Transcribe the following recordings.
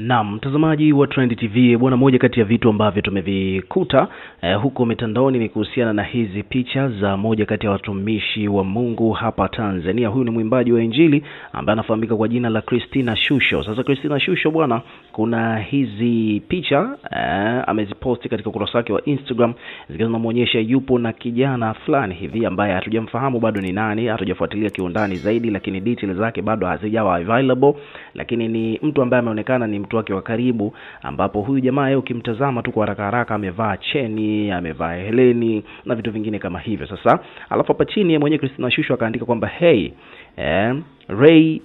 Naam, mtazamaji wa Trend TV, bwana, moja kati ya vitu ambavyo tumevikuta huko mitandaoni ni kuhusiana na hizi picha za moja kati ya watumishi wa Mungu hapa Tanzania. Huyu ni mwimbaji wa Injili ambaye anafahamika kwa jina la Christina Shusho. Sasa Christina Shusho bwana, kuna hizi picha ameziposti katika ukurasa wake wa Instagram zikiwa zinamuonyesha yupo na kijana fulani hivi ambaye hatujamfahamu bado ni nani, hatujafuatilia kiundani zaidi, lakini details zake bado hazijawa available, lakini ni mtu ambaye ameonekana ni mtu wake wa karibu, ambapo huyu jamaa yeye ukimtazama tu kwa haraka haraka amevaa cheni, amevaa heleni na vitu vingine kama hivyo. Sasa alafu hapa chini mwenyewe Christina Shusho akaandika kwamba hey, Ray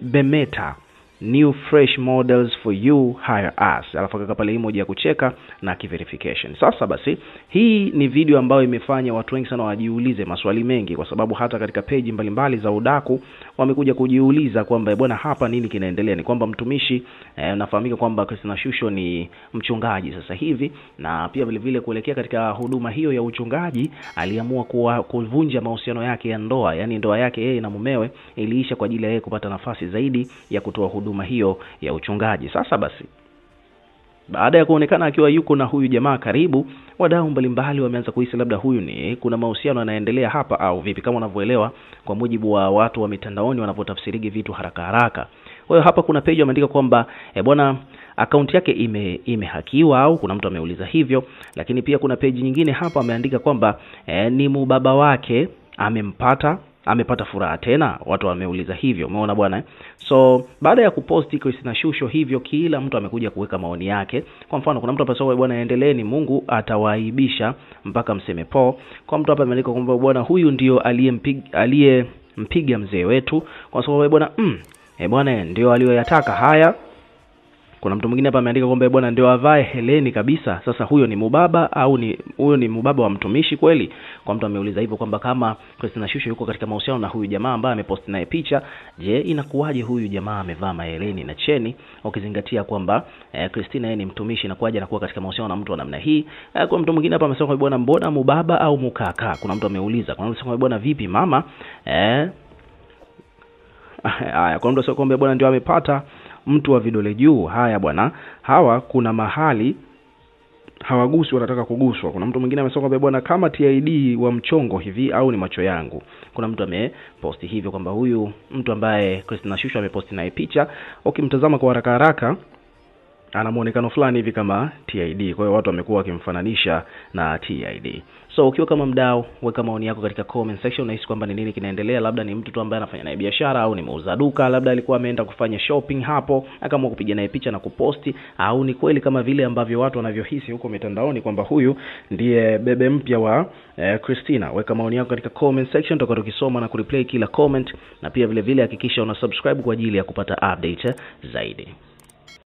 Bemeta, new fresh models for you, hire us. Alafu akaka pale emoji ya kucheka na verification. Sasa basi hii ni video ambayo imefanya watu wengi sana wajiulize maswali mengi, kwa sababu hata katika page mbalimbali za udaku wamekuja kujiuliza kwamba bwana, hapa nini kinaendelea. Ni kwamba mtumishi nafahamika kwamba Christina Shusho ni mchungaji sasa hivi, na pia vile vile kuelekea katika huduma hiyo ya uchungaji aliamua kuvunja mahusiano yake ya ndoa, yani ndoa yake yeye na mumewe iliisha kwa ajili ya yeye kupata nafasi zaidi ya kutoa huduma hiyo ya uchungaji. Sasa basi baada ya kuonekana akiwa yuko na huyu jamaa karibu, wadau mbalimbali wameanza kuhisi labda huyu ni kuna mahusiano yanaendelea hapa au vipi, kama unavyoelewa kwa mujibu wa watu wa mitandaoni wanapotafsirigi vitu haraka haraka. Kwa hiyo hapa kuna page ameandika kwamba bwana, account yake imehakiwa au kuna mtu ameuliza hivyo, lakini pia kuna page nyingine hapa ameandika kwamba ni mubaba wake amepata furaha tena, watu wameuliza hivyo. Umeona bwana So baada ya kuposti Christina Shusho hivyo, kila mtu amekuja kuweka maoni yake. Kwa mfano kuna mtu hapa sasa, bwana, endeleeni, Mungu atawaaibisha mpaka mseme po. Kwa mtu hapa ameandika kwamba bwana, huyu ndio aliyempiga mzee wetu, kwa sababu bwana bwana ndio aliyoyataka haya. Kuna mtu mwingine hapa ameandika kwamba bwana ndio avae heleni kabisa. Sasa huyo ni mubaba au huyo ni mubaba wa mtumishi kweli? Kwa mtu ameuliza hivyo kwamba kama Christina Shusho yuko katika mahusiano na huyu jamaa ambaye ameposti naye picha, je, inakuwaje huyu jamaa amevaa maheleni na cheni, ukizingatia kwamba Christina yeye ni mtumishi, na kuaje anakuwa katika mahusiano na mtu wa namna hii? Kwa mtu mwingine hapa amesema bwana, mbona mubaba au mukaka? Kuna mtu ameuliza, kuna mtu anasema bwana, vipi mama? Haya, kwa mtu anasema kwamba bwana ndio amepata mtu wa vidole juu. Haya bwana, hawa kuna mahali hawaguswi, wanataka kuguswa. Kuna mtu mwingine amesema kwamba bwana, kama TID wa mchongo hivi au ni macho yangu. Kuna mtu ameposti hivyo kwamba huyu mtu ambaye Christina Shusho ameposti naye picha, ukimtazama kwa haraka haraka ana muonekano fulani hivi kama TID. Kwa hiyo watu wamekuwa wakimfananisha na TID. So ukiwa kama mdau, weka maoni yako katika comment section. Unahisi kwamba ni nini kinaendelea? Labda ni mtu tu ambaye anafanya naye biashara, au ni muuza duka, labda alikuwa ameenda kufanya shopping hapo akaamua kupiga naye picha na kuposti, au ni kweli kama vile ambavyo watu wanavyohisi huko mitandaoni kwamba huyu ndiye bebe mpya wa Christina? Weka maoni yako katika comment section, tutakuwa tukisoma na kureplay kila comment, na pia vile vile hakikisha una subscribe kwa ajili ya kupata update zaidi.